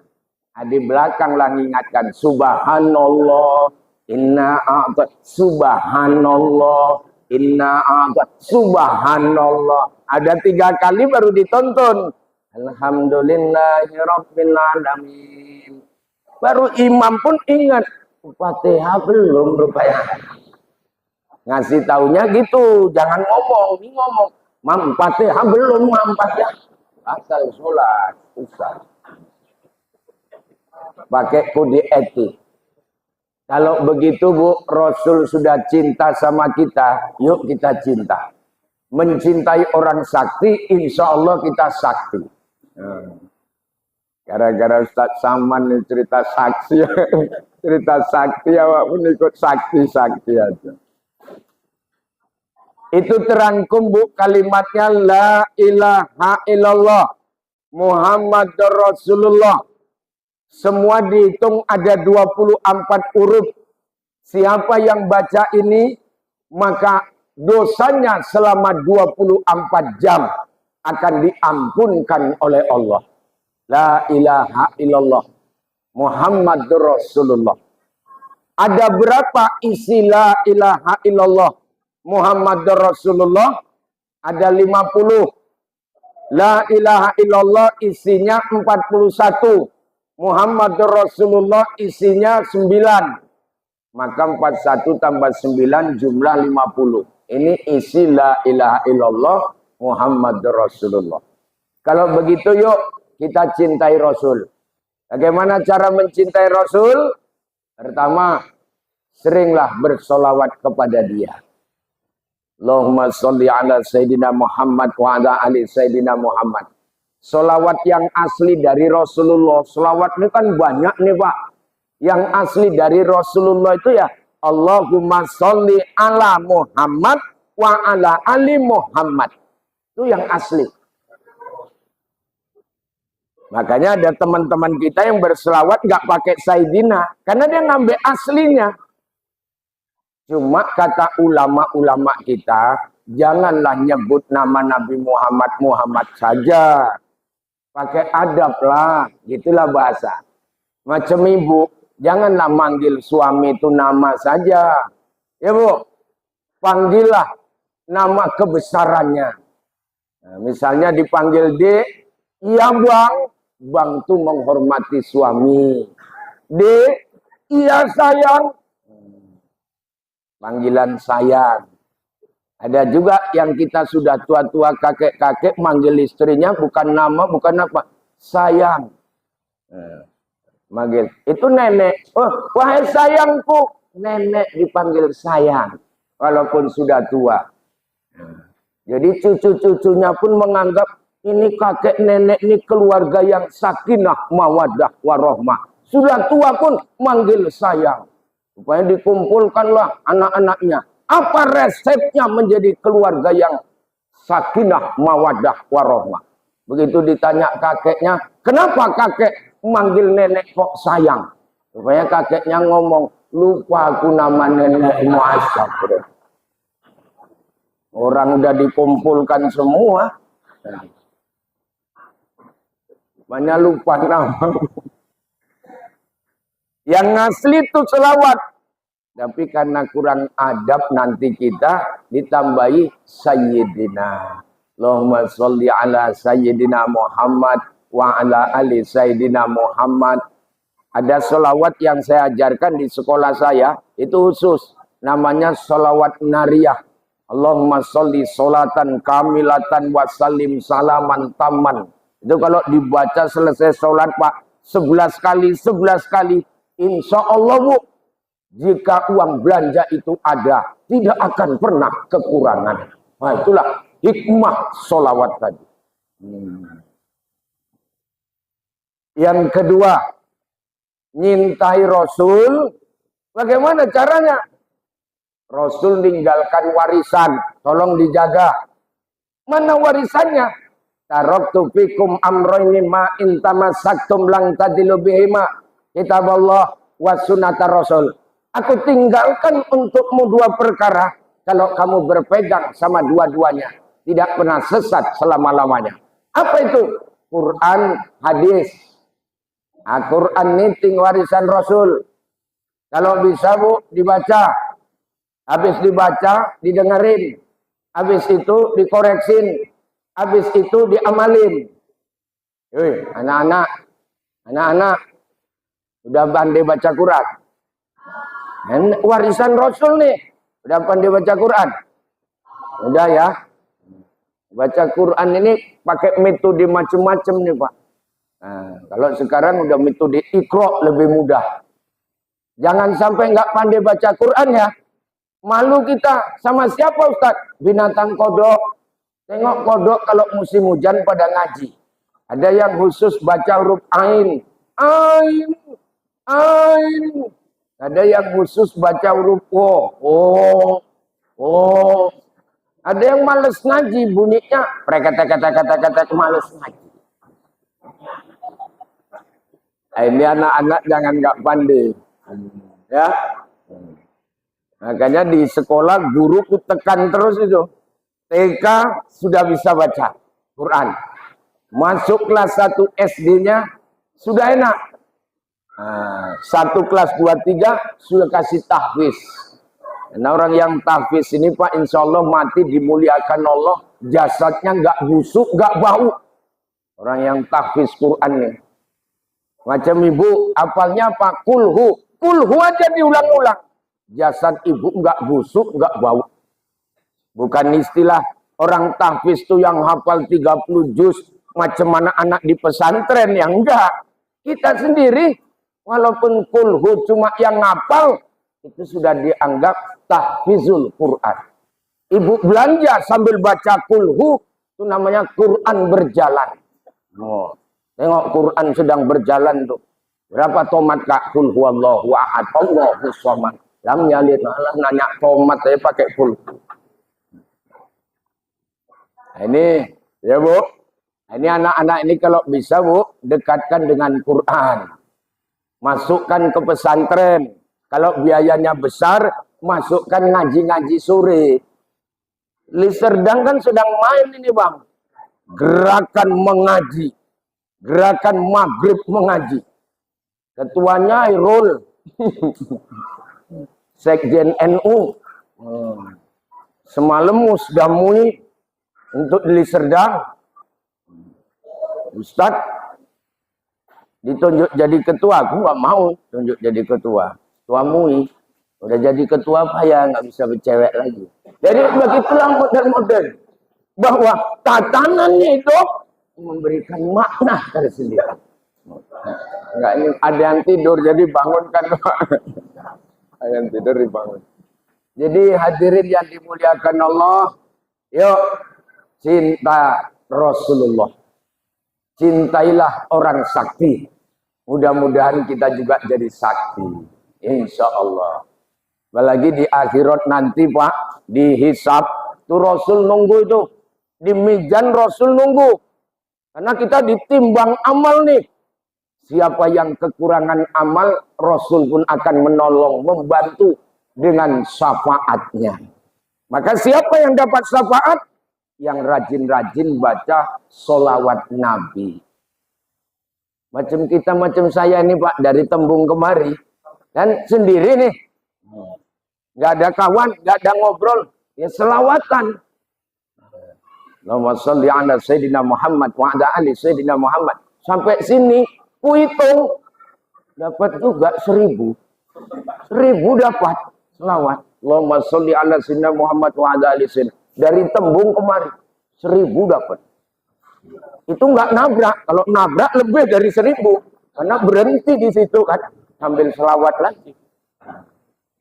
Di belakang lah mengingatkan subhanallah, inna a'tain, subhanallah, inna a'tain, subhanallah. Ada 3 kali baru ditonton. Alhamdulillahirabbil alamin. Baru imam pun ingat Fatihah belum rupanya. Ngasih taunya gitu, jangan ngomong, ini ngomong. Mam, Fatihah belum, mam, Fatihah. Asal sholat, usah. Pakai kode etik. Kalau begitu Bu, Rasul sudah cinta sama kita, yuk kita cinta. Mencintai orang sakti, insya Allah kita sakti. Gara-gara Ustadz Saman cerita saksi, cerita sakti, awak pun ikut sakti-sakti aja. Itu terangkum Bu kalimatnya la ilaha illallah Muhammadur Rasulullah. Semua dihitung ada 24 huruf. Siapa yang baca ini maka dosanya selama 24 jam akan diampunkan oleh Allah. La ilaha illallah Muhammadur Rasulullah. Ada berapa isi la ilaha illallah Muhammadur Rasulullah? Ada 50. La ilaha illallah isinya 41. Muhammadur Rasulullah isinya 9. Maka 41 tambah 9 jumlah 50. Ini isi la ilaha illallah Muhammadur Rasulullah. Kalau begitu yuk kita cintai Rasul. Bagaimana cara mencintai Rasul? Pertama, seringlah bersolawat kepada dia. Allahumma sholli ala Sayyidina Muhammad wa ala ali Sayyidina Muhammad. Solawat yang asli dari Rasulullah. Solawat ini kan banyak nih Pak. Yang asli dari Rasulullah itu ya Allahumma sholli ala Muhammad wa ala ali Muhammad. Itu yang asli. Makanya ada teman-teman kita yang berselawat nggak pakai Sayyidina. Karena dia ngambil aslinya. Cuma kata ulama-ulama kita, janganlah nyebut nama Nabi Muhammad saja. Pakai adab lah, gitulah bahasa. Macam ibu, janganlah manggil suami itu nama saja. Ya Bu, panggillah nama kebesarannya. Nah, misalnya dipanggil Dek, iya Bang. Bang itu menghormati suami. Dek, iya sayang. Panggilan sayang. Ada juga yang kita sudah tua-tua kakek-kakek manggil istrinya bukan nama, bukan apa. Sayang. Manggil. Itu nenek. Oh, wahai sayangku. Nenek dipanggil sayang. Walaupun sudah tua. Jadi cucu-cucunya pun menganggap ini kakek nenek ini keluarga yang sakinah, mawaddah, warohmah. Sudah tua pun manggil sayang. Supaya dikumpulkanlah anak-anaknya. Apa resepnya menjadi keluarga yang sakinah, mawaddah, warohmah? Begitu ditanya kakeknya, kenapa kakek manggil nenek kok sayang? Supaya kakeknya ngomong, lupa aku nama nenekmu, astagfirullah. Orang udah dikumpulkan semua. Banyak lupa nama. Yang asli itu selawat. Tapi karena kurang adab nanti kita ditambahi Sayyidina. Allahumma sholli ala Sayyidina Muhammad wa ala ali Sayyidina Muhammad. Ada selawat yang saya ajarkan di sekolah saya. Itu khusus. Namanya selawat nariyah. Allahumma sholli sholatan kamilatan wa salim salaman taman. Itu kalau dibaca selesai sholat Pak. 11 kali. Insya Allah Bu, jika uang belanja itu ada, tidak akan pernah kekurangan. Nah itulah hikmah sholawat tadi. Yang kedua, nyintai Rasul. Bagaimana caranya? Rasul meninggalkan warisan, tolong dijaga. Mana warisannya? Taraktu fikum amroini ma intamasaktum lang tadilu bihima. Kitab Allah wa sunnata Rasul. Aku tinggalkan untukmu 2 perkara. Kalau kamu berpegang sama dua-duanya. tidak pernah sesat selama-lamanya. Apa itu? Quran, hadis. Quran ini warisan Rasul. Kalau bisa Bu, dibaca. Habis dibaca, didengerin. Habis itu dikoreksin. Habis itu diamalin. Wih, anak-anak, udah pandai baca Quran. Warisan Rasul nih, udah pandai baca Quran. Udah ya. Baca Quran ini pakai metode macam-macam nih Pak. Nah, kalau sekarang udah metode Iqra lebih mudah. Jangan sampai nggak pandai baca Quran ya. Malu kita sama siapa Ustaz? Binatang kodok. Tengok kodok kalau musim hujan pada ngaji. Ada yang khusus baca huruf ain. Ain. Ain. Ada yang khusus baca huruf o. O. Ada yang males ngaji, bunyinya kata males ngaji. Ini anak-anak jangan nggak pandai, ya. Makanya di sekolah guru tekan terus itu. TK sudah bisa baca Quran. Masuk kelas 1 SD-nya sudah enak. Nah, 1 kelas 2, 3 sudah kasih tahfiz. Nah, orang yang tahfiz ini Pak, insya Allah mati dimuliakan Allah, jasadnya nggak busuk, nggak bau. Orang yang tahfiz Quran nih. Macam ibu, apalnya Pak, kulhu aja diulang-ulang. Jasad ibu nggak busuk, nggak bau. Bukan istilah orang tahfiz itu yang hafal 30 juz, macam mana anak di pesantren, yang enggak. Kita sendiri, walaupun kulhu cuma yang ngapal, itu sudah dianggap tahfizul Quran. Ibu belanja sambil baca kulhu, itu namanya Quran berjalan. Oh, tengok Quran sedang berjalan tuh. Berapa tomat Kak? Kulhu Allahu ahad, Allahu somad. Lam yalid, nanya tomat saya pakai kulhu. Nah, ini ya Bu. Ini anak-anak ini kalau bisa Bu, dekatkan dengan Quran. Masukkan ke pesantren. Kalau biayanya besar, masukkan ngaji-ngaji sore. Li Serdang kan sedang main ini Bang. Gerakan mengaji. Gerakan maghrib mengaji. Ketuanya Irul. Sekjen NU. Semalam sudah mui untuk di Li Serdang. Ustadz ditunjuk jadi ketua. Aku nggak mau tunjuk jadi ketua. Ketua MUI, udah jadi ketua apa ya, nggak bisa bercewek lagi. Jadi begitulah model-model bahwa tatanannya itu memberikan makna tersendiri. Enggak, ini ada yang tidur jadi bangunkan. Ada yang tidur dibangun. Jadi hadirin yang dimuliakan Allah, yuk cinta Rasulullah. Cintailah orang sakti. Mudah-mudahan kita juga jadi sakti. Insya Allah. Apalagi di akhirat nanti Pak, dihisab tuh Rasul nunggu itu. Di mizan Rasul nunggu. Karena kita ditimbang amal nih. Siapa yang kekurangan amal, Rasul pun akan menolong, membantu dengan syafaatnya. Maka siapa yang dapat syafaat? Yang rajin-rajin baca sholawat Nabi. Macam kita, macam saya ini Pak, dari Tembung kemari. Dan sendiri nih, nggak ada kawan, nggak ada ngobrol, ya selawatan. Allahumma sholli ala Sayyidina Muhammad wa ala ali Sayyidina Muhammad. Sampai sini, ku hitung, dapat juga 1000. 1000 dapat selawat. Allahumma sholli ala Sayyidina Muhammad wa ala ali Sayyidina. Dari Tembung kemari, 1000 dapat. Itu nggak nabrak. Kalau nabrak lebih dari 1000. Karena berhenti di situ kan. Sambil selawat lagi.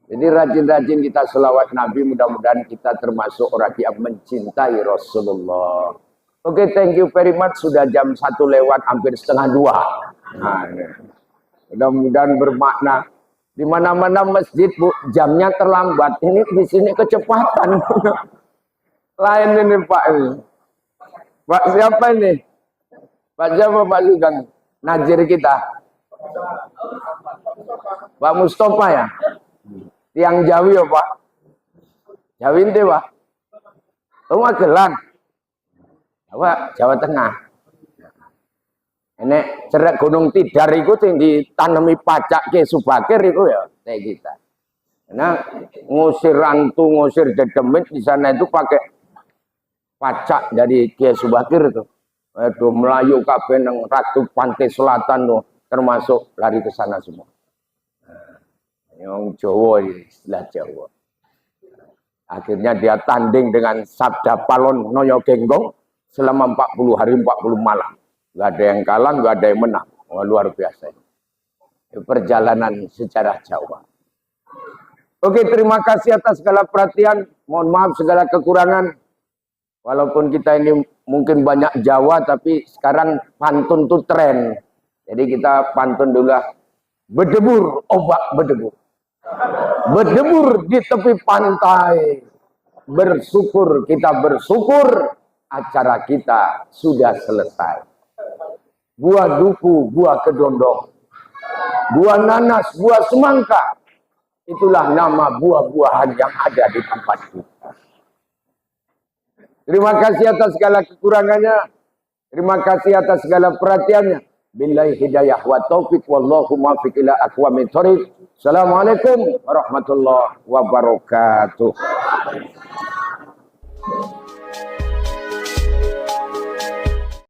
Jadi rajin-rajin kita selawat Nabi. Mudah-mudahan kita termasuk orang yang mencintai Rasulullah. Oke, thank you very much. Sudah jam 1 lewat, hampir setengah 2. Nah, mudah-mudahan bermakna. Di mana-mana masjid Bu, jamnya terlambat. Ini di sini kecepatan. Lain ini Pak. Pak siapa ini? Pak siapa Pak Sugeng? Najir kita. Pak Mustafa ya? Tiang Jawi ya Pak? Jawi itu Pak? Oh Magelang? Apa? Jawa Tengah. Ini cerak Gunung Tidar itu yang ditanami pacak ke Subakir itu ya kayak kita. Karena ngusir rantu, ngusir dedemit di sana itu pakai pacak dari Kiai Subakir itu. Aduh Melayu kabeh nang Ratu Pantai Selatan tuh termasuk lari ke sana semua. Yang Jawa istilah Jawa. Akhirnya dia tanding dengan Sabda Palon Noyo Genggong selama 40 hari 40 malam. Gak ada yang kalah, gak ada yang menang. Wah, luar biasa. Perjalanan sejarah Jawa. Oke, terima kasih atas segala perhatian. Mohon maaf segala kekurangan. Walaupun kita ini mungkin banyak Jawa, tapi sekarang pantun tuh tren. Jadi kita pantun dulu lah. Berdebur, ombak berdebur. Berdebur di tepi pantai. Bersyukur, kita bersyukur. Acara kita sudah selesai. Buah duku, buah kedondong, buah nanas, buah semangka. Itulah nama buah-buahan yang ada di tempat kita. Terima kasih atas segala kekurangannya. Terima kasih atas segala perhatiannya. Billahi hidayah wa taufiq wallahu muwaffiq ila aqwamit thoriq. Assalamualaikum warahmatullahi wabarakatuh.